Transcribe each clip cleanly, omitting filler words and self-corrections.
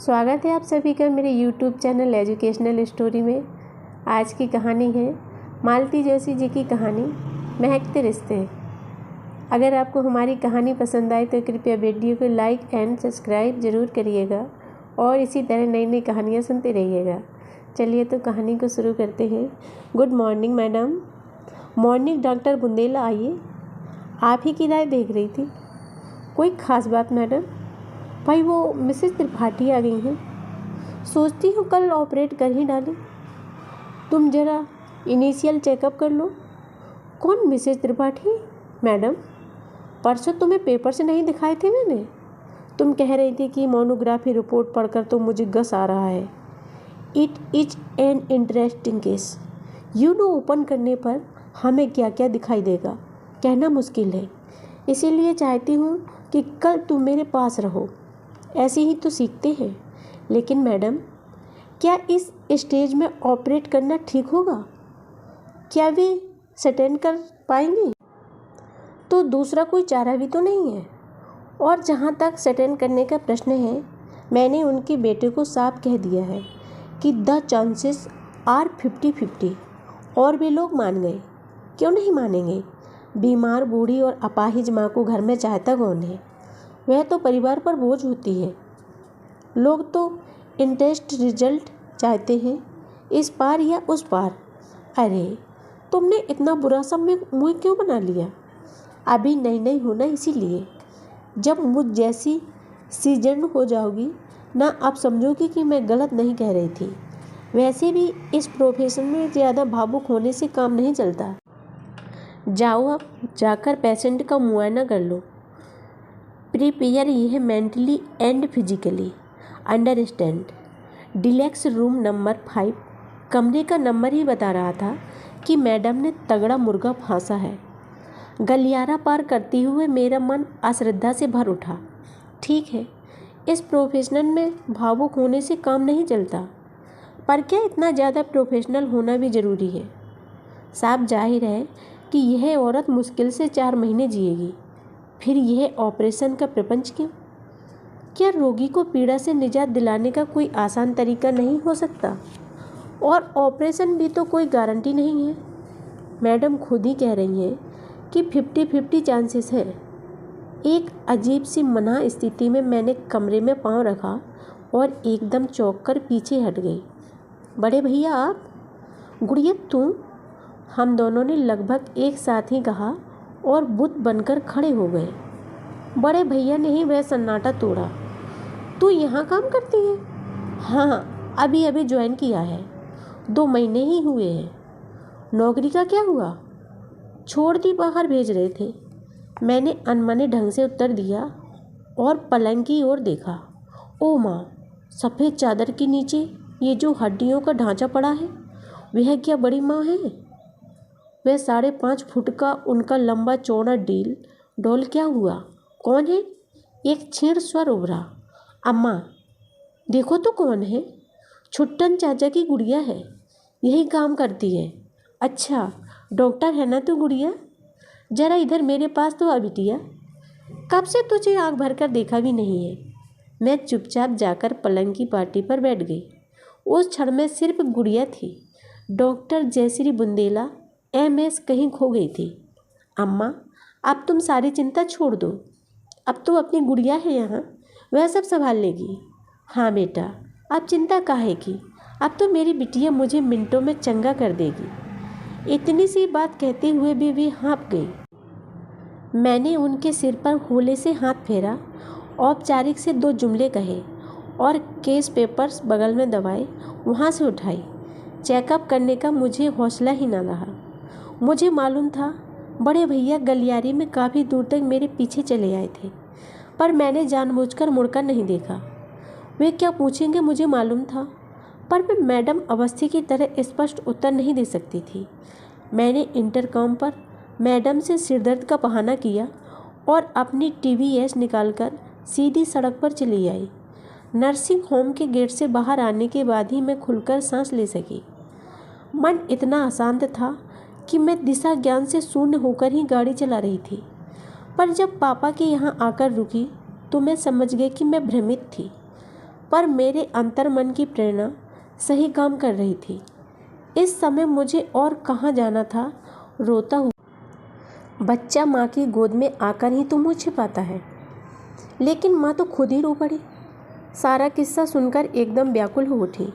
स्वागत है आप सभी का मेरे YouTube चैनल एजुकेशनल स्टोरी में। आज की कहानी है मालती जोशी जी की कहानी महकते रिश्ते। अगर आपको हमारी कहानी पसंद आए तो कृपया वीडियो को लाइक एंड सब्सक्राइब ज़रूर करिएगा और इसी तरह नई नई कहानियाँ सुनते रहिएगा। चलिए तो कहानी को शुरू करते हैं। Good morning madam. Morning doctor Bundela, आइए। आप ही की राय देख रही थी। कोई ख़ास बात मैडम? भाई वो मिसेस त्रिपाठी आ गई हैं। सोचती हूँ कल ऑपरेट कर ही डालें। तुम ज़रा इनिशियल चेकअप कर लो। कौन मिसेस त्रिपाठी? मैडम, परसों तुम्हें पेपर से नहीं दिखाए थे मैंने। तुम कह रही थी कि मोनोग्राफी रिपोर्ट पढ़कर तो मुझे गस आ रहा है। It is an interesting case. Open करने पर हमें क्या क्या दिखाई देगा कहना मुश्किल है। इसीलिए चाहती हूँ कि कल तुम मेरे पास रहो। ऐसे ही तो सीखते हैं। लेकिन मैडम, क्या इस स्टेज में ऑपरेट करना ठीक होगा? क्या वे सटेन कर पाएंगे? तो दूसरा कोई चारा भी तो नहीं है। और जहाँ तक सटेन करने का प्रश्न है, मैंने उनके बेटे को साफ कह दिया है कि द चांसेस आर 50-50। और वे लोग मान गए। क्यों नहीं मानेंगे? बीमार बूढ़ी और अपाहिज माँ को घर में चाहता कौन है? वह तो परिवार पर बोझ होती है। लोग तो इंटरेस्ट रिजल्ट चाहते हैं, इस पार या उस पार। अरे, तुमने इतना बुरा सा मुँह क्यों बना लिया? अभी नई नई हो ना, इसीलिए। जब मुझ जैसी सीजन हो जाओगी ना, आप समझोगी कि मैं गलत नहीं कह रही थी। वैसे भी इस प्रोफेशन में ज़्यादा भावुक होने से काम नहीं चलता। जाओ, अब जाकर पेशेंट का मुआयना कर लो। प्रिपेयर यह mentally and physically. Understand. Deluxe room number 5। कमरे का नंबर ही बता रहा था कि मैडम ने तगड़ा मुर्गा फांसा है। गलियारा पार करते हुए मेरा मन अश्रद्धा से भर उठा। ठीक है, इस प्रोफेशनल में भावुक होने से काम नहीं चलता, पर क्या इतना ज़्यादा प्रोफेशनल होना भी ज़रूरी है? साफ जाहिर है कि यह औरत मुश्किल से 4 महीने जिएगी। फिर यह ऑपरेशन का प्रपंच क्यों? क्या रोगी को पीड़ा से निजात दिलाने का कोई आसान तरीका नहीं हो सकता? और ऑपरेशन भी तो कोई गारंटी नहीं है। मैडम खुद ही कह रही हैं कि 50-50 चांसेस है। एक अजीब सी मना स्थिति में मैंने कमरे में पांव रखा और एकदम चौंक कर पीछे हट गई। बड़े भैया आप? गुड़िया तू? हम दोनों ने लगभग एक साथ ही कहा और बुत बनकर खड़े हो गए। बड़े भैया ने ही वह सन्नाटा तोड़ा। तू यहाँ काम करती है? हाँ, अभी अभी ज्वाइन किया है। 2 महीने ही हुए हैं। नौकरी का क्या हुआ? छोड़ दी, बाहर भेज रहे थे। मैंने अनमने ढंग से उत्तर दिया और पलंग की ओर देखा। ओ माँ, सफ़ेद चादर के नीचे ये जो हड्डियों का ढांचा पड़ा है, वह क्या बड़ी माँ है? वह 5.5 फुट का उनका लंबा चौड़ा डोल क्या हुआ? कौन है? एक छीण स्वर उभरा। अम्मा, देखो तो कौन है? छुट्टन चाचा की गुड़िया है। यही काम करती है। अच्छा, डॉक्टर है ना तू गुड़िया? जरा इधर मेरे पास तो आ बिटिया। कब से तुझे आँख भर कर देखा भी नहीं है। मैं चुपचाप जाकर पलंग की पार्टी पर बैठ गई। उस क्षण में सिर्फ गुड़िया थी। डॉक्टर जयश्री बुंदेला MS कहीं खो गई थी। अम्मा, अब तुम सारी चिंता छोड़ दो। अब तो अपनी गुड़िया है यहाँ, वह सब संभाल लेगी। हाँ बेटा, अब चिंता काहे की? अब तो मेरी बिटिया मुझे मिनटों में चंगा कर देगी। इतनी सी बात कहते हुए भी वे हाँफ गई। मैंने उनके सिर पर होले से हाथ फेरा, औपचारिक से 2 जुमले कहे और केस पेपर्स बगल में दबाए वहाँ से उठाई। चेकअप करने का मुझे हौसला ही न रहा। मुझे मालूम था बड़े भैया गलियारे में काफ़ी दूर तक मेरे पीछे चले आए थे, पर मैंने जानबूझकर मुड़कर नहीं देखा। वे क्या पूछेंगे मुझे मालूम था, पर मैं मैडम अवस्थी की तरह स्पष्ट उत्तर नहीं दे सकती थी। मैंने इंटरकॉम पर मैडम से सिरदर्द का बहाना किया और अपनी TVS निकालकर सीधी सड़क पर चली आई। नर्सिंग होम के गेट से बाहर आने के बाद ही मैं खुलकर सांस ले सकी। मन इतना अशांत था कि मैं दिशा ज्ञान से शून्य होकर ही गाड़ी चला रही थी। पर जब पापा के यहाँ आकर रुकी तो मैं समझ गई कि मैं भ्रमित थी। पर मेरे अंतर्मन की प्रेरणा सही काम कर रही थी। इस समय मुझे और कहाँ जाना था। रोता हुआ बच्चा माँ की गोद में आकर ही तो मुँह छिपाता है, लेकिन माँ तो खुद ही रो पड़ी। सारा किस्सा सुनकर एकदम व्याकुल हो उठी।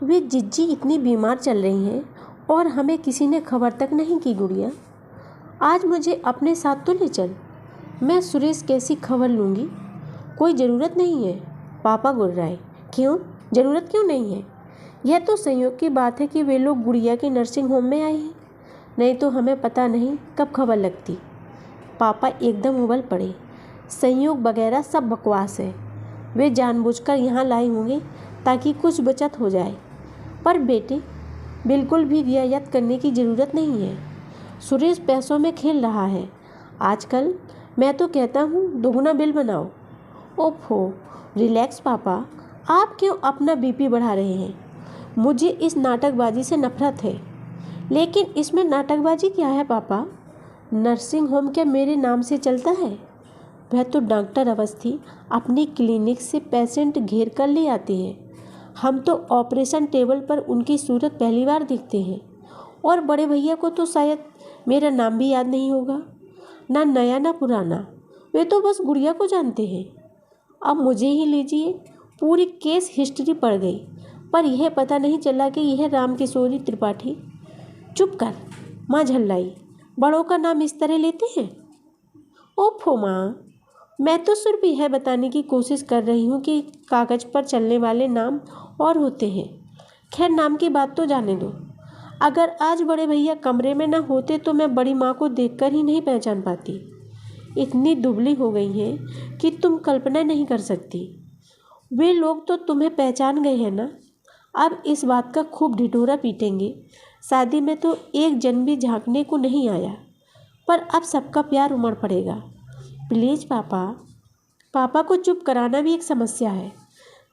वे जिज्जी इतनी बीमार चल रही हैं और हमें किसी ने खबर तक नहीं की। गुड़िया, आज मुझे अपने साथ तो ले चल। मैं सुरेश कैसी खबर लूँगी? कोई ज़रूरत नहीं है, पापा गुर्राए। क्यों ज़रूरत क्यों नहीं है? यह तो संयोग की बात है कि वे लोग गुड़िया के नर्सिंग होम में आए हैं, नहीं तो हमें पता नहीं कब खबर लगती। पापा एकदम उबल पड़े। संयोग वगैरह सब बकवास है। वे जानबूझकर यहाँ लाए होंगे ताकि कुछ बचत हो जाए। पर बेटे, बिल्कुल भी रियायत करने की ज़रूरत नहीं है। सुरेश पैसों में खेल रहा है आजकल। मैं तो कहता हूँ दोगुना बिल बनाओ। ओफो, रिलैक्स पापा, आप क्यों अपना बीपी बढ़ा रहे हैं? मुझे इस नाटकबाजी से नफरत है। लेकिन इसमें नाटकबाजी क्या है पापा? नर्सिंग होम क्या मेरे नाम से चलता है? वह तो डॉक्टर अवस्थी अपनी क्लिनिक से पेशेंट घेर कर ले आते हैं। हम तो ऑपरेशन टेबल पर उनकी सूरत पहली बार देखते हैं। और बड़े भैया को तो शायद मेरा नाम भी याद नहीं होगा, ना नया ना पुराना। वे तो बस गुड़िया को जानते हैं। अब मुझे ही लीजिए, पूरी केस हिस्ट्री पढ़ गई, पर यह पता नहीं चला कि यह रामकिशोरी त्रिपाठी। चुप कर, माँ झल्लाई। बड़ों का नाम इस तरह लेते हैं? ओफो माँ, मैं तो सिर्फ यह बताने की कोशिश कर रही हूँ कि कागज़ पर चलने वाले नाम और होते हैं। खैर, नाम की बात तो जाने दो। अगर आज बड़े भैया कमरे में न होते तो मैं बड़ी माँ को देखकर ही नहीं पहचान पाती। इतनी दुबली हो गई हैं कि तुम कल्पना नहीं कर सकती। वे लोग तो तुम्हें पहचान गए हैं ना। अब इस बात का खूब ढिढोरा पीटेंगे। शादी में तो एक जन भी झांकने को नहीं आया, पर अब सबका प्यार उमड़ पड़ेगा। प्लीज़ पापा। पापा को चुप कराना भी एक समस्या है।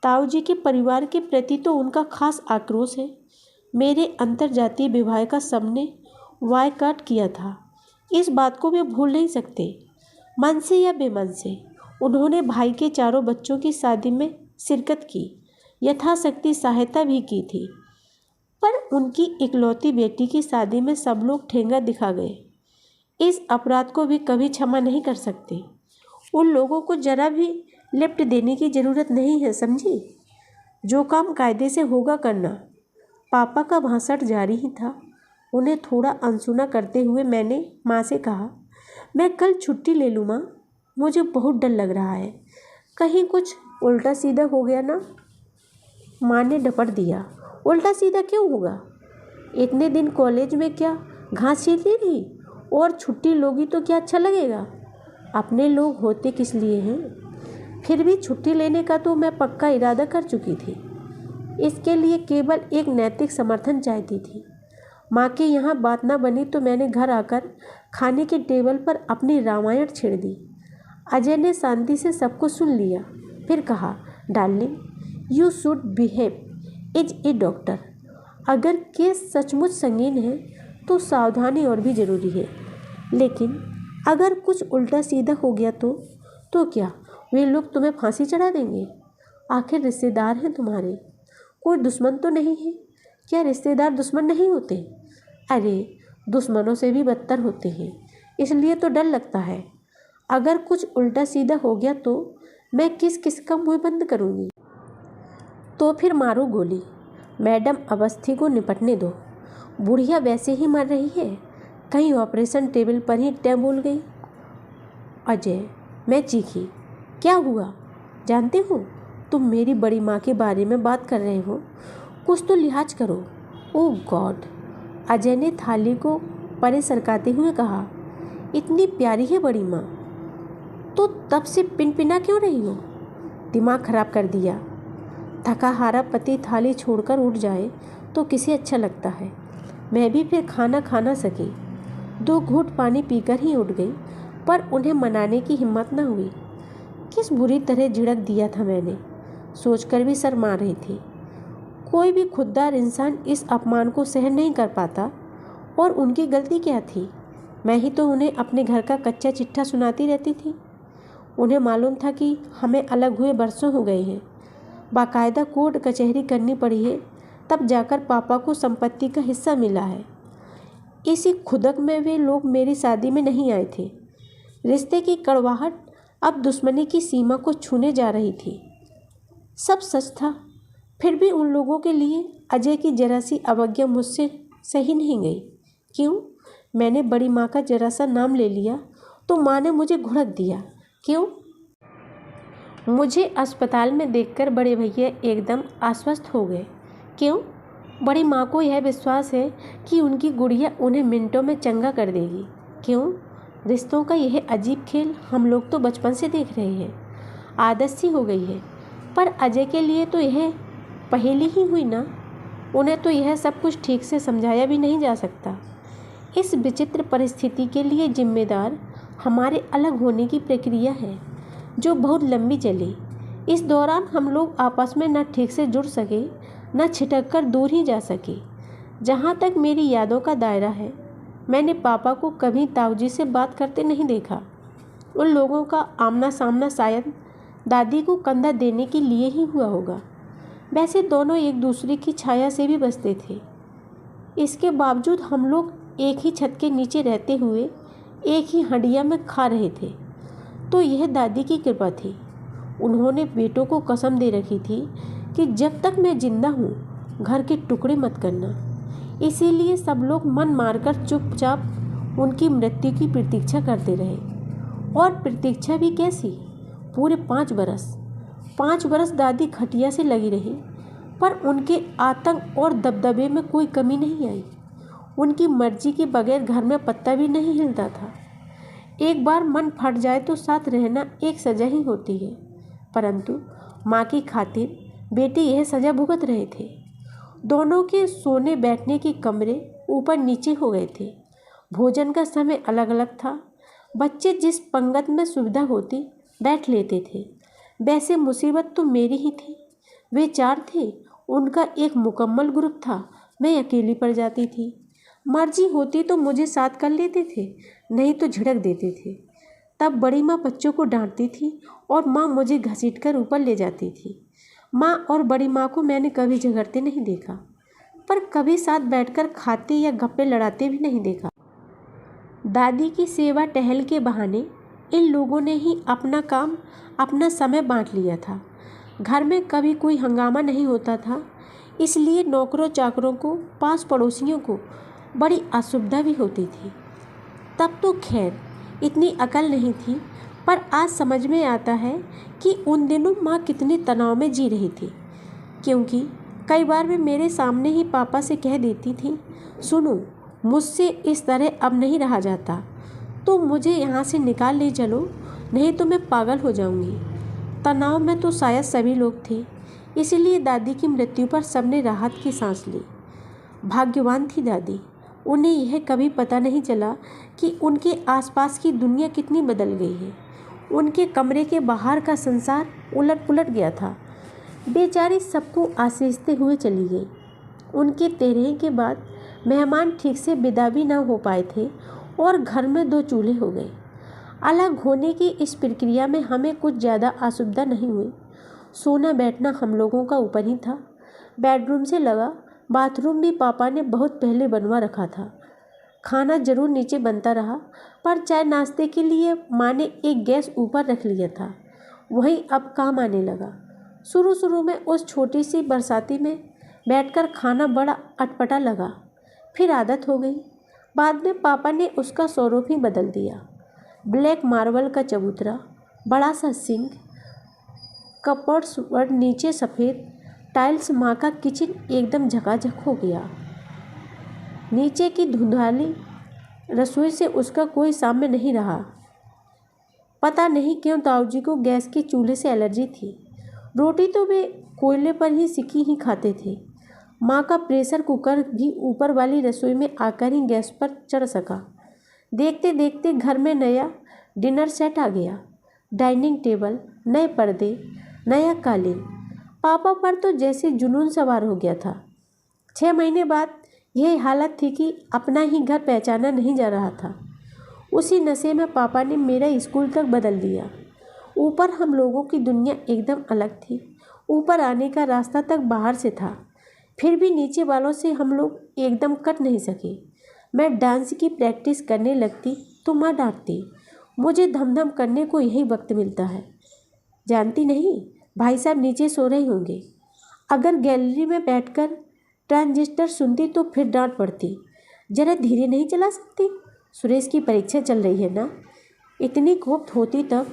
ताऊ जी के परिवार के प्रति तो उनका खास आक्रोश है। मेरे अंतर्जातीय विवाह का सबने बायकॉट किया था। इस बात को वे भूल नहीं सकते। मन से या बेमन से उन्होंने भाई के चारों बच्चों की शादी में शिरकत की, यथाशक्ति सहायता भी की थी। पर उनकी इकलौती बेटी की शादी में सब लोग ठेंगा दिखा गए। इस अपराध को भी कभी क्षमा नहीं कर सकते। उन लोगों को जरा भी लिफ्ट देने की ज़रूरत नहीं है, समझी? जो काम कायदे से होगा करना। पापा का भाषण जारी ही था। उन्हें थोड़ा अनसुना करते हुए मैंने माँ से कहा, मैं कल छुट्टी ले लूँ माँ, मुझे बहुत डर लग रहा है, कहीं कुछ उल्टा सीधा हो गया ना। माँ ने डपट दिया, उल्टा सीधा क्यों होगा? इतने दिन कॉलेज में क्या घास छीलती रही, और छुट्टी लोगी तो क्या अच्छा लगेगा? अपने लोग होते किस लिए हैं? फिर भी छुट्टी लेने का तो मैं पक्का इरादा कर चुकी थी। इसके लिए केवल एक नैतिक समर्थन चाहती थी। माँ के यहाँ बात ना बनी तो मैंने घर आकर खाने के टेबल पर अपनी रामायण छेड़ दी। अजय ने शांति से सब कुछ सुन लिया, फिर कहा, darling, you should behave is a doctor. अगर केस सचमुच संगीन है तो सावधानी और भी ज़रूरी है। लेकिन अगर कुछ उल्टा सीधा हो गया तो क्या वे लोग तुम्हें फांसी चढ़ा देंगे? आखिर रिश्तेदार हैं तुम्हारे, कोई दुश्मन तो नहीं है? क्या रिश्तेदार दुश्मन नहीं होते? अरे, दुश्मनों से भी बदतर होते हैं, इसलिए तो डर लगता है। अगर कुछ उल्टा सीधा हो गया तो मैं किस किस का मुँह बंद करूँगी? तो फिर मारो गोली। मैडम अवस्थी को निपटने दो। बुढ़िया वैसे ही मर रही है, कहीं ऑपरेशन टेबल पर ही टैब बोल गई। अजय, मैं चीखी, क्या हुआ? जानते हो, तुम मेरी बड़ी माँ के बारे में बात कर रहे हो, कुछ तो लिहाज करो। ओह गॉड, अजय ने थाली को परे सरकाते हुए कहा, इतनी प्यारी है बड़ी माँ, तो तब से पिनपिना क्यों रही हो? दिमाग खराब कर दिया। थका हारा पति थाली छोड़कर उठ जाए तो किसे अच्छा लगता है। मैं भी फिर खाना खा ना सकी। 2 घूंट पानी पीकर ही उठ गई, पर उन्हें मनाने की हिम्मत न हुई। किस बुरी तरह झिड़क दिया था मैंने, सोचकर भी शर्मा रही थी। कोई भी खुददार इंसान इस अपमान को सहन नहीं कर पाता, और उनकी गलती क्या थी? मैं ही तो उन्हें अपने घर का कच्चा चिट्ठा सुनाती रहती थी। उन्हें मालूम था कि हमें अलग हुए बरसों हो गए हैं, बाकायदा कोर्ट कचहरी करनी पड़ी है, तब जाकर पापा को संपत्ति का हिस्सा मिला है। इसी खुदक में वे लोग मेरी शादी में नहीं आए थे। रिश्ते की कड़वाहट अब दुश्मनी की सीमा को छूने जा रही थी। सब सच था, फिर भी उन लोगों के लिए अजय की जरा सी अवज्ञा मुझसे सही नहीं गई। क्यों? मैंने बड़ी माँ का जरा सा नाम ले लिया तो माँ ने मुझे घुड़क दिया। क्यों? मुझे अस्पताल में देखकर बड़े भैया एकदम आश्वस्त हो गए। क्यों? बड़ी माँ को यह विश्वास है कि उनकी गुड़िया उन्हें मिनटों में चंगा कर देगी। क्यों? रिश्तों का यह अजीब खेल हम लोग तो बचपन से देख रहे हैं, आदत सी हो गई है। पर अजय के लिए तो यह पहेली ही हुई ना। उन्हें तो यह सब कुछ ठीक से समझाया भी नहीं जा सकता। इस विचित्र परिस्थिति के लिए जिम्मेदार हमारे अलग होने की प्रक्रिया है, जो बहुत लंबी चली। इस दौरान हम लोग आपस में न ठीक से जुड़ सके, न छिटक कर दूर ही जा सके। जहाँ तक मेरी यादों का दायरा है, मैंने पापा को कभी ताऊजी से बात करते नहीं देखा। उन लोगों का आमना सामना शायद दादी को कंधा देने के लिए ही हुआ होगा। वैसे दोनों एक दूसरे की छाया से भी बचते थे। इसके बावजूद हम लोग एक ही छत के नीचे रहते हुए एक ही हंडिया में खा रहे थे। तो यह दादी की कृपा थी। उन्होंने बेटों को कसम दे रखी थी कि जब तक मैं जिंदा हूँ घर के टुकड़े मत करना। इसीलिए सब लोग मन मारकर चुपचाप उनकी मृत्यु की प्रतीक्षा करते रहे। और प्रतीक्षा भी कैसी, पूरे 5 बरस। 5 बरस दादी खटिया से लगी रही, पर उनके आतंक और दबदबे में कोई कमी नहीं आई। उनकी मर्जी के बगैर घर में पत्ता भी नहीं हिलता था। एक बार मन फट जाए तो साथ रहना एक सजा ही होती है, परंतु माँ की खातिर बेटे यह सजा भुगत रहे थे। दोनों के सोने बैठने के कमरे ऊपर नीचे हो गए थे। भोजन का समय अलग अलग था। बच्चे जिस पंगत में सुविधा होती बैठ लेते थे। वैसे मुसीबत तो मेरी ही थी। वे 4 थे, उनका एक मुकम्मल ग्रुप था, मैं अकेली पड़ जाती थी। मर्जी होती तो मुझे साथ कर लेते थे, नहीं तो झिड़क देते थे। तब बड़ी माँ बच्चों को डांटती थी और माँ मुझे घसीटकर ऊपर ले जाती थी। माँ और बड़ी माँ को मैंने कभी झगड़ते नहीं देखा, पर कभी साथ बैठकर खाते या गप्पे लड़ाते भी नहीं देखा। दादी की सेवा टहल के बहाने इन लोगों ने ही अपना काम, अपना समय बांट लिया था। घर में कभी कोई हंगामा नहीं होता था, इसलिए नौकरों चाकरों को, पास पड़ोसियों को बड़ी असुविधा भी होती थी। तब तो खैर इतनी अकल नहीं थी, पर आज समझ में आता है कि उन दिनों माँ कितने तनाव में जी रही थी। क्योंकि कई बार वे मेरे सामने ही पापा से कह देती थी, सुनो, मुझसे इस तरह अब नहीं रहा जाता, तो मुझे यहाँ से निकाल ले चलो, नहीं तो मैं पागल हो जाऊँगी। तनाव में तो शायद सभी लोग थे, इसलिए दादी की मृत्यु पर सबने राहत की सांस ली। भाग्यवान थी दादी। उन्हें यह कभी पता नहीं चला कि उनके आसपास की दुनिया कितनी बदल गई है। उनके कमरे के बाहर का संसार उलट पुलट गया था। बेचारी सबको आशीषते हुए चली गई। उनके तेरह के बाद मेहमान ठीक से विदा भी न हो पाए थे और घर में 2 चूल्हे हो गए। अलग होने की इस प्रक्रिया में हमें कुछ ज़्यादा असुविधा नहीं हुई। सोना बैठना हम लोगों का ऊपर ही था। बेडरूम से लगा बाथरूम भी पापा ने बहुत पहले बनवा रखा था। खाना जरूर नीचे बनता रहा, पर चाय नाश्ते के लिए माँ ने एक गैस ऊपर रख लिया था, वही अब काम आने लगा। शुरू शुरू में उस छोटी सी बरसाती में बैठकर खाना बड़ा अटपटा लगा, फिर आदत हो गई। बाद में पापा ने उसका स्वरूप ही बदल दिया। ब्लैक मार्बल का चबूतरा, बड़ा सा सिंक, कपबोर्ड्स और नीचे सफ़ेद टाइल्स, माँ का किचन एकदम झकाझक हो गया। नीचे की धुंधली रसोई से उसका कोई साम्य नहीं रहा। पता नहीं क्यों ताऊजी को गैस के चूल्हे से एलर्जी थी। रोटी तो वे कोयले पर ही सिकी ही खाते थे। माँ का प्रेशर कुकर भी ऊपर वाली रसोई में आकर ही गैस पर चढ़ सका। देखते देखते घर में नया डिनर सेट आ गया। डाइनिंग टेबल, नए पर्दे, नया कालीन। पापा पर तो जैसे जुनून सवार हो गया था। 6 महीने बाद यह हालत थी कि अपना ही घर पहचाना नहीं जा रहा था। उसी नशे में पापा ने मेरा स्कूल तक बदल दिया। ऊपर हम लोगों की दुनिया एकदम अलग थी ऊपर आने का रास्ता तक बाहर से था, फिर भी नीचे वालों से हम लोग एकदम कट नहीं सके। मैं डांस की प्रैक्टिस करने लगती तो माँ डांटती। मुझे धमधम करने को यही वक्त मिलता है। जानती नहीं, भाई साहब नीचे सो रहे होंगे। अगर गैलरी में बैठकर ट्रांजिस्टर सुनती तो फिर डांट पड़ती। जरा धीरे नहीं चला सकती? सुरेश की परीक्षा चल रही है ना। इतनी कोफ्त होती तब।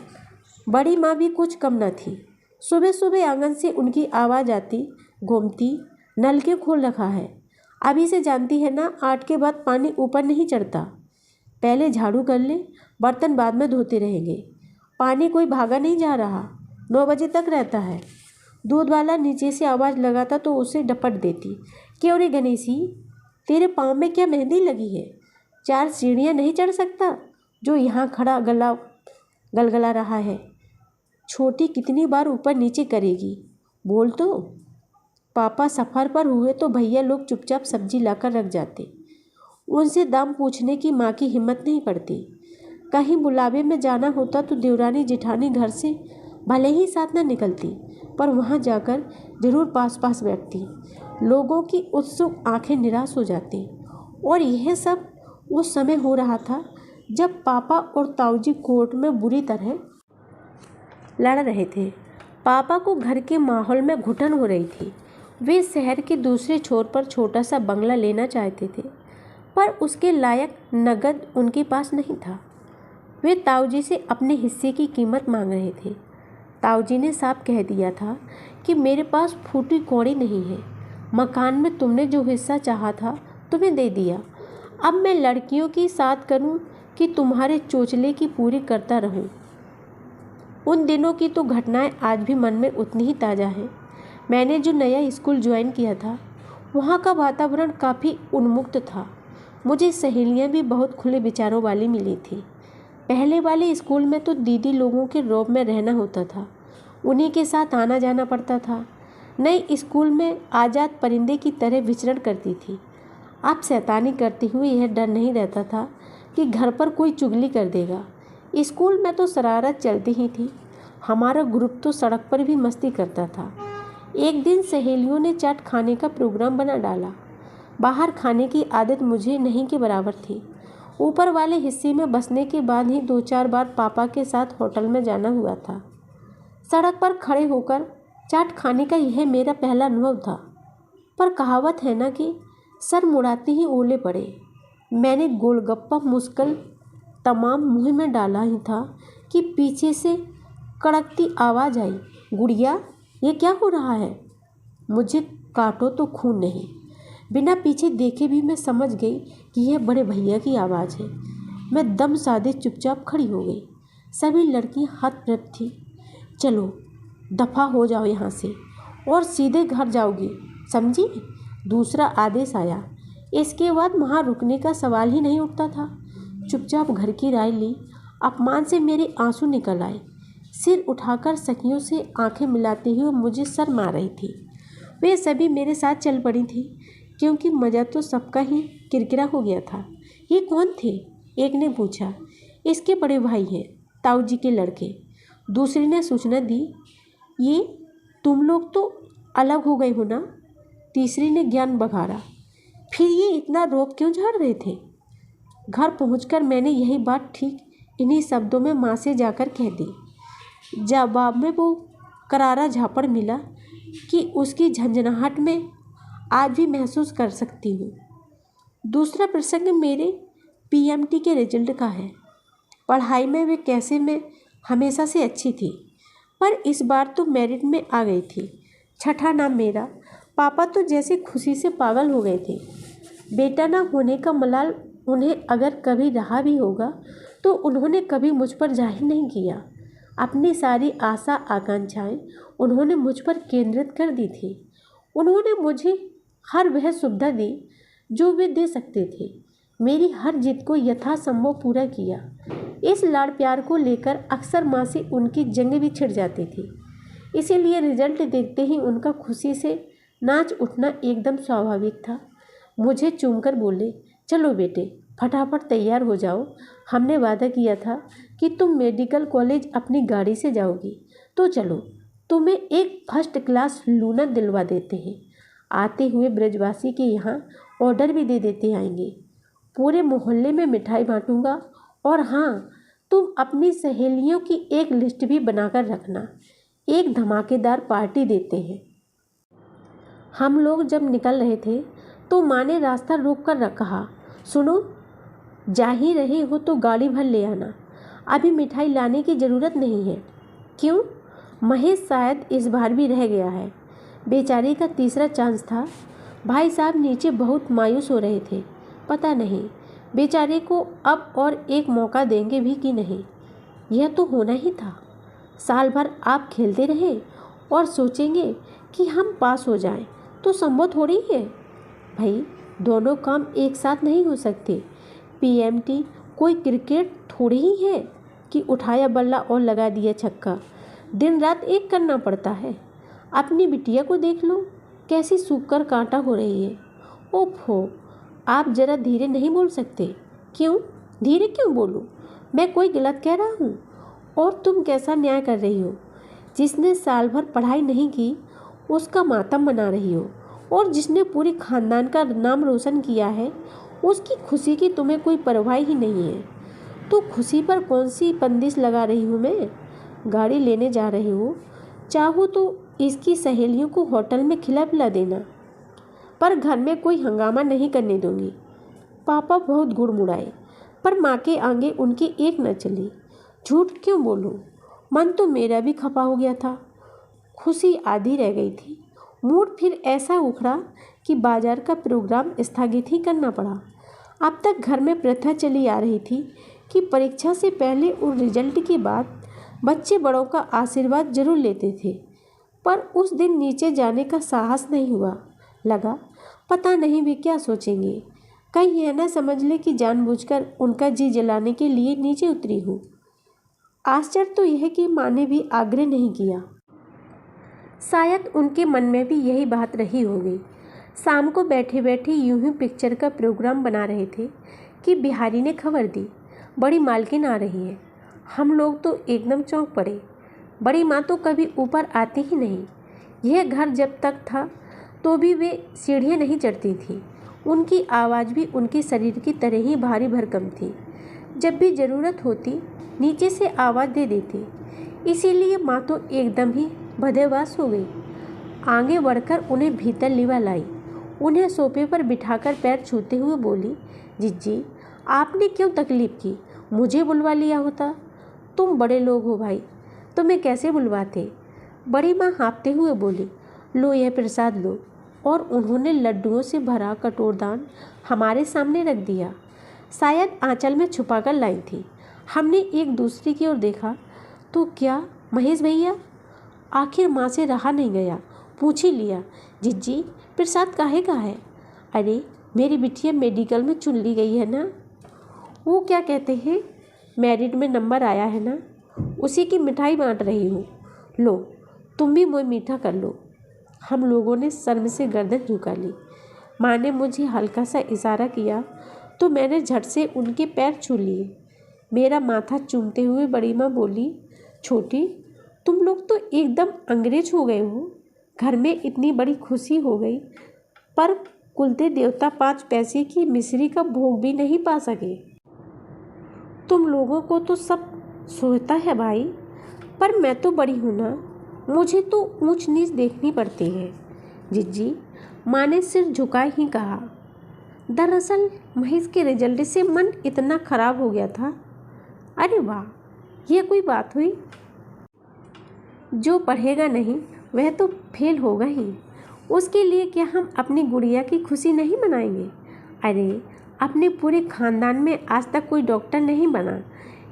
बड़ी माँ भी कुछ कम न थी। सुबह सुबह आंगन से उनकी आवाज़ आती, घूमती, नल क्यों खोल रखा है? अभी से जानती है ना, 8 के बाद पानी ऊपर नहीं चढ़ता। पहले झाड़ू कर ले, बर्तन बाद में धोते रहेंगे। पानी कोई भागा नहीं जा रहा, 9 बजे तक रहता है। दूध वाला नीचे से आवाज़ लगाता तो उसे डपट देती। क्यों रे गणेशी, तेरे पाँव में क्या मेहंदी लगी है? 4 सीढ़ियाँ नहीं चढ़ सकता जो यहाँ खड़ा गलगला रहा है? छोटी कितनी बार ऊपर नीचे करेगी? बोल तो। पापा सफ़र पर हुए तो भैया लोग चुपचाप सब्जी लाकर रख जाते। उनसे दाम पूछने की माँ की हिम्मत नहीं पड़ती। कहीं बुलावे में जाना होता तो देवरानी जेठानी घर से भले ही साथ न निकलती, पर वहाँ जाकर जरूर पास पास बैठती। लोगों की उत्सुक आंखें निराश हो जाती। और यह सब उस समय हो रहा था जब पापा और ताऊजी कोर्ट में बुरी तरह लड़ रहे थे। पापा को घर के माहौल में घुटन हो रही थी। वे शहर के दूसरे छोर पर छोटा सा बंगला लेना चाहते थे, पर उसके लायक नगद उनके पास नहीं था। वे ताऊजी से अपने हिस्से की कीमत मांग रहे थे। ताऊजी ने साफ कह दिया था कि मेरे पास फूटी कौड़ी नहीं है। मकान में तुमने जो हिस्सा चाहा था तुम्हें दे दिया। अब मैं लड़कियों की साथ करूं कि तुम्हारे चोचले की पूरी करता रहूं? उन दिनों की तो घटनाएं आज भी मन में उतनी ही ताज़ा हैं। मैंने जो नया स्कूल ज्वाइन किया था, वहाँ का वातावरण काफ़ी उन्मुक्त था। मुझे सहेलियाँ भी बहुत खुले विचारों वाली मिली थी। पहले वाले स्कूल में तो दीदी लोगों के रौब में रहना होता था, उन्हीं के साथ आना जाना पड़ता था। नई स्कूल में आज़ाद परिंदे की तरह विचरण करती थी। अब शैतानी करते हुए यह डर नहीं रहता था कि घर पर कोई चुगली कर देगा। स्कूल में तो शरारत चलती ही थी। हमारा ग्रुप तो सड़क पर भी मस्ती करता था। एक दिन सहेलियों ने चाट खाने का प्रोग्राम बना डाला। बाहर खाने की आदत मुझे नहीं के बराबर थी। ऊपर वाले हिस्से में बसने के बाद ही 2-4 बार पापा के साथ होटल में जाना हुआ था। सड़क पर खड़े होकर चाट खाने का यह मेरा पहला अनुभव था। पर कहावत है ना कि सर मुड़ाते ही ओले पड़े। मैंने गोलगप्पा मुश्किल तमाम मुँह में डाला ही था कि पीछे से कड़कती आवाज़ आई, गुड़िया ये क्या हो रहा है? मुझे काटो तो खून नहीं। बिना पीछे देखे भी मैं समझ गई कि यह बड़े भैया की आवाज़ है। मैं दम साधे चुपचाप खड़ी हो गई। सभी लड़कियां हतप्रभ थी। चलो दफ़ा हो जाओ यहाँ से और सीधे घर जाओगी, समझी? दूसरा आदेश आया। इसके बाद वहाँ रुकने का सवाल ही नहीं उठता था। चुपचाप घर की राय ली। अपमान से मेरे आंसू निकल आए। सिर उठाकर सखियों से आंखें मिलाते हुए मुझे शर्म आ रही थी। वे सभी मेरे साथ चल पड़ी थी, क्योंकि मज़ा तो सबका ही किरकिरा हो गया था। ये कौन थे? एक ने पूछा। इसके बड़े भाई हैं, ताऊजी के लड़के। दूसरे ने सूचना दी। ये तुम लोग तो अलग हो गए हो ना? तीसरी ने ज्ञान बघारा। फिर ये इतना रोब क्यों झाड़ रहे थे? घर पहुंचकर मैंने यही बात ठीक इन्हीं शब्दों में माँ से जाकर कह दी। जवाब में वो करारा झापड़ मिला कि उसकी झंझनाहट में आज भी महसूस कर सकती हूँ। दूसरा प्रसंग मेरे पीएमटी के रिजल्ट का है। पढ़ाई में वे कैसे मैं हमेशा से अच्छी थी, पर इस बार तो मेरिट में आ गई थी। छठा नाम मेरा। पापा तो जैसे खुशी से पागल हो गए थे। बेटा ना होने का मलाल उन्हें अगर कभी रहा भी होगा तो उन्होंने कभी मुझ पर जाहिर नहीं किया। अपनी सारी आशा आकांक्षाएं उन्होंने मुझ पर केंद्रित कर दी थी। उन्होंने मुझे हर वह सुविधा दी जो वे दे सकते थे। मेरी हर जिद को यथासंभव पूरा किया। इस लाड़ प्यार को लेकर अक्सर माँ से उनकी जंग भी छिड़ जाती थी। इसीलिए रिजल्ट देखते ही उनका खुशी से नाच उठना एकदम स्वाभाविक था। मुझे चूमकर बोले, चलो बेटे फटाफट तैयार हो जाओ। हमने वादा किया था कि तुम मेडिकल कॉलेज अपनी गाड़ी से जाओगी, तो चलो। तुम्हें एक फर्स्ट क्लास लूनर दिलवा देते हैं। आते हुए ब्रजवासी के यहाँ ऑर्डर भी दे देते आएंगे। पूरे मोहल्ले में मिठाई बांटूंगा। और हाँ, तुम अपनी सहेलियों की एक लिस्ट भी बनाकर रखना। एक धमाकेदार पार्टी देते हैं। हम लोग जब निकल रहे थे तो माँ ने रास्ता रोक कर कहा, सुनो, जा ही रहे हो तो गाड़ी भर ले आना। अभी मिठाई लाने की ज़रूरत नहीं है। क्यों? महेश शायद इस बार भी रह गया है। बेचारे का तीसरा चांस था। भाई साहब नीचे बहुत मायूस हो रहे थे। पता नहीं बेचारे को अब और एक मौका देंगे भी कि नहीं। यह तो होना ही था। साल भर आप खेलते रहे और सोचेंगे कि हम पास हो जाएं तो संभव थोड़ी है। भाई, दोनों काम एक साथ नहीं हो सकते। पीएमटी कोई क्रिकेट थोड़ी ही है कि उठाया बल्ला और लगा दिया छक्का। दिन रात एक करना पड़ता है। अपनी बिटिया को देख लो, कैसी सूख कर कांटा हो रही है। ओफो, आप ज़रा धीरे नहीं बोल सकते? क्यों धीरे क्यों बोलूं? मैं कोई गलत कह रहा हूँ? और तुम कैसा न्याय कर रही हो? जिसने साल भर पढ़ाई नहीं की उसका मातम मना रही हो, और जिसने पूरे खानदान का नाम रोशन किया है उसकी खुशी की तुम्हें कोई परवाह ही नहीं है। तो खुशी पर कौन सी बंदिश लगा रही हूँ मैं? गाड़ी लेने जा रही हूँ, चाहो तो इसकी सहेलियों को होटल में खिला पिला देना, पर घर में कोई हंगामा नहीं करने दूंगी। पापा बहुत गुड़मुड़ाए, पर माँ के आगे उनकी एक न चली। झूठ क्यों बोलूं? मन तो मेरा भी खपा हो गया था। खुशी आधी रह गई थी। मूड फिर ऐसा उखड़ा कि बाजार का प्रोग्राम स्थगित ही करना पड़ा। अब तक घर में प्रथा चली आ रही थी कि परीक्षा से पहले और रिजल्ट के बाद बच्चे बड़ों का आशीर्वाद जरूर लेते थे, पर उस दिन नीचे जाने का साहस नहीं हुआ। लगा पता नहीं वे क्या सोचेंगे, कहीं यह न समझ ले कि जानबूझकर उनका जी जलाने के लिए नीचे उतरी हूँ। आश्चर्य तो यह कि माँ ने भी आग्रह नहीं किया। शायद उनके मन में भी यही बात रही होगी। शाम को बैठे बैठे यूं ही पिक्चर का प्रोग्राम बना रहे थे कि बिहारी ने खबर दी, बड़ी मालकिन आ रही है। हम लोग तो एकदम चौंक पड़े। बड़ी माँ तो कभी ऊपर आती ही नहीं। यह घर जब तक था तो भी वे सीढ़ियाँ नहीं चढ़ती थी। उनकी आवाज़ भी उनके शरीर की तरह ही भारी भरकम थी। जब भी ज़रूरत होती नीचे से आवाज़ दे देती। इसीलिए माँ तो एकदम ही बदहवास हो गई। आगे बढ़कर उन्हें भीतर लिवा लाई। उन्हें सोफे पर बिठाकर पैर छूते हुए बोली, जिज्जी, आपने क्यों तकलीफ़ की? मुझे बुलवा लिया होता। तुम बड़े लोग हो भाई, तुम्हें कैसे बुलवाते? बड़ी माँ हाँफते हुए बोली, लो यह प्रसाद लो। और उन्होंने लड्डुओं से भरा कटोरदान हमारे सामने रख दिया। शायद आंचल में छुपा कर लाई थी। हमने एक दूसरे की ओर देखा तो क्या महेश भैया? आखिर माँ से रहा नहीं गया, पूछ ही लिया, जिज्जी प्रसाद काहे का है? अरे मेरी बिटिया मेडिकल में चुन ली गई है ना। वो क्या कहते हैं, मेरिट में नंबर आया है ना, उसी की मिठाई बांट रही हूँ। लो तुम भी मुँह मीठा कर लो। हम लोगों ने शर्म से गर्दन झुका ली। माँ ने मुझे हल्का सा इशारा किया तो मैंने झट से उनके पैर छू लिए। मेरा माथा चूमते हुए बड़ी माँ बोली, छोटी तुम लोग तो एकदम अंग्रेज हो गए हो। घर में इतनी बड़ी खुशी हो गई, पर कुलते देवता 5 पैसे की मिश्री का भोग भी नहीं पा सके। तुम लोगों को तो सब सोचता है भाई, पर मैं तो बड़ी हूँ ना, मुझे तो ऊंच नीच देखनी पड़ती है। जिज्जी, माँ ने सिर झुकाए ही कहा। दरअसल महेश के रिजल्ट से मन इतना खराब हो गया था। अरे वाह, यह कोई बात हुई? जो पढ़ेगा नहीं वह तो फेल होगा ही। उसके लिए क्या हम अपनी गुड़िया की खुशी नहीं मनाएंगे? अरे अपने पूरे खानदान में आज तक कोई डॉक्टर नहीं बना,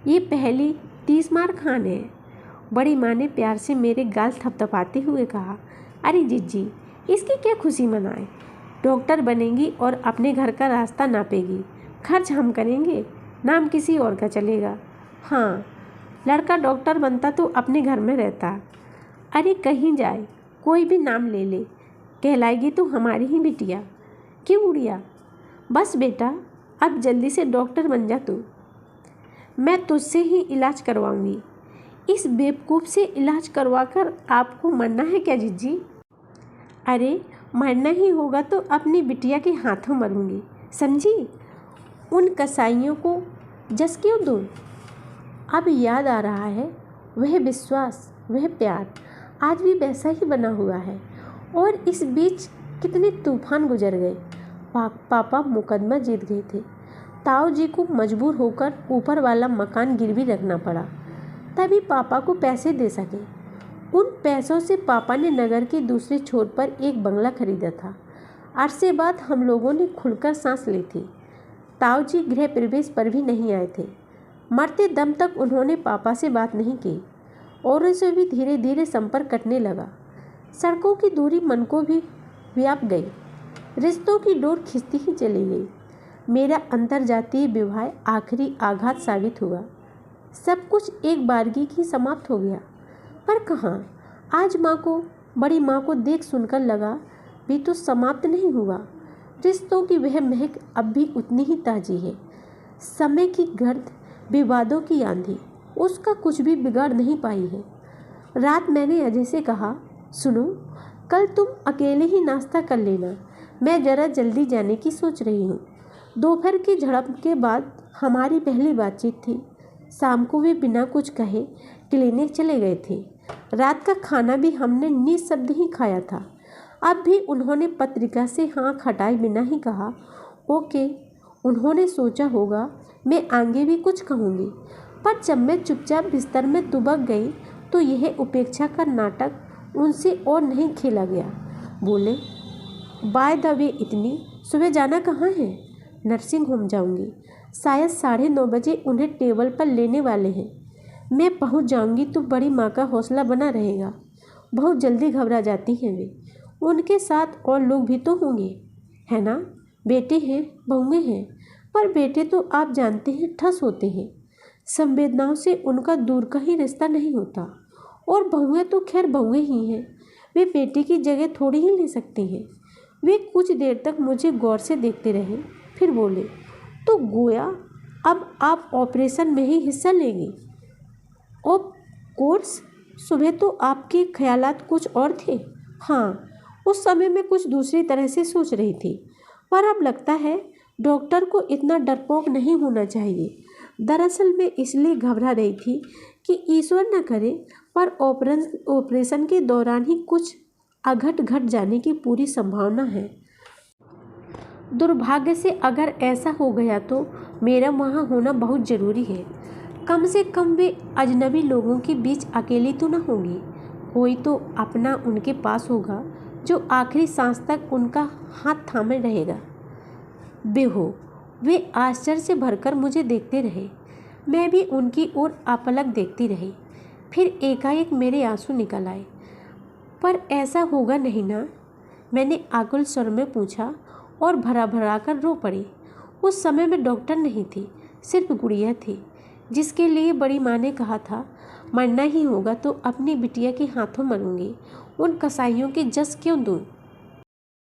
ये पहली 30 मार खान है। बड़ी माँ ने प्यार से मेरे गाल थपथपाते हुए कहा, अरे जिज्जी इसकी क्या खुशी मनाए? डॉक्टर बनेगी और अपने घर का रास्ता नापेगी। खर्च हम करेंगे, नाम किसी और का चलेगा। हाँ, लड़का डॉक्टर बनता तो अपने घर में रहता। अरे कहीं जाए कोई भी नाम ले ले, कहलाएगी तो हमारी ही बिटिया। क्यों गुड़िया? बस बेटा, अब जल्दी से डॉक्टर बन जा तू। मैं तुझसे ही इलाज करवाऊंगी। इस बेवकूफ़ से इलाज करवाकर आपको मरना है क्या जिज्जी? अरे मरना ही होगा तो अपनी बिटिया के हाथों मरूंगी, समझी? उन कसाईयों को जस क्यों दूँ? अब याद आ रहा है, वह विश्वास, वह प्यार आज भी वैसा ही बना हुआ है। और इस बीच कितने तूफान गुजर गए। पापा मुकदमा जीत गए थे। ताऊ जी को मजबूर होकर ऊपर वाला मकान गिरवी रखना पड़ा, तभी पापा को पैसे दे सके। उन पैसों से पापा ने नगर के दूसरे छोर पर एक बंगला खरीदा था। अरसे बाद हम लोगों ने खुलकर सांस ली थी। ताऊ जी गृह प्रवेश पर भी नहीं आए थे। मरते दम तक उन्होंने पापा से बात नहीं की। औरों से भी धीरे धीरे संपर्क कटने लगा। सड़कों की दूरी मन को भी व्याप गई। रिश्तों की डोर खिंचती ही चली गई। मेरा अंतरजातीय विवाह आखिरी आघात साबित हुआ। सब कुछ एक बारगी ही समाप्त हो गया। पर कहाँ, आज माँ को, बड़ी माँ को देख सुनकर लगा भी तो समाप्त नहीं हुआ। रिश्तों की वह महक अब भी उतनी ही ताज़ी है। समय की गर्द, विवादों की आंधी उसका कुछ भी बिगाड़ नहीं पाई है। रात मैंने अजय से कहा, सुनो, कल तुम अकेले ही नाश्ता कर लेना, मैं ज़रा जल्दी जाने की सोच रही हूँ। दोपहर की झड़प के बाद हमारी पहली बातचीत थी। शाम को वे बिना कुछ कहे क्लिनिक चले गए थे। रात का खाना भी हमने निःशब्द ही खाया था। अब भी उन्होंने पत्रिका से हाँ हटाए बिना ही कहा, ओके। उन्होंने सोचा होगा मैं आगे भी कुछ कहूँगी, पर जब मैं चुपचाप बिस्तर में दुबक गई तो यह उपेक्षा का नाटक उनसे और नहीं खेला गया। बोले, बाय द वे, इतनी सुबह जाना कहाँ है? नर्सिंग होम जाऊंगी। शायद 9:30 बजे उन्हें टेबल पर लेने वाले हैं। मैं पहुंच जाऊंगी तो बड़ी माँ का हौसला बना रहेगा। बहुत जल्दी घबरा जाती हैं वे। उनके साथ और लोग भी तो होंगे, है ना? बेटे हैं, बहुएं हैं, पर बेटे तो आप जानते हैं ठस होते हैं। संवेदनाओं से उनका दूर का ही रिश्ता नहीं होता। और बहुएं तो खैर बहुएं ही हैं, वे बेटे की जगह थोड़ी ही ले सकती हैं। वे कुछ देर तक मुझे गौर से देखते रहे, फिर बोले, तो गोया अब आप ऑपरेशन में ही हिस्सा लेंगी? ऑफ कोर्स, सुबह तो आपके ख्यालात कुछ और थे। हाँ, उस समय मैं कुछ दूसरी तरह से सोच रही थी, पर अब लगता है डॉक्टर को इतना डरपोक नहीं होना चाहिए। दरअसल मैं इसलिए घबरा रही थी कि ईश्वर न करे पर ऑपरेशन के दौरान ही कुछ अघट घट जाने की पूरी संभावना है। दुर्भाग्य से अगर ऐसा हो गया तो मेरा वहाँ होना बहुत ज़रूरी है। कम से कम वे अजनबी लोगों के बीच अकेली तो न होंगी। कोई तो अपना उनके पास होगा जो आखिरी सांस तक उनका हाथ थामे रहेगा। बेहो, वे आश्चर्य से भरकर मुझे देखते रहे। मैं भी उनकी ओर अपलक देखती रही। फिर एकाएक मेरे आंसू निकल आए। पर ऐसा होगा नहीं ना? मैंने आकुल स्वर में पूछा और भरा भरा कर रो पड़ी। उस समय मैं डॉक्टर नहीं थी, सिर्फ गुड़िया थी, जिसके लिए बड़ी माँ ने कहा था, मरना ही होगा तो अपनी बिटिया के हाथों मरूंगी। उन कसाईयों के जस क्यों दूँ?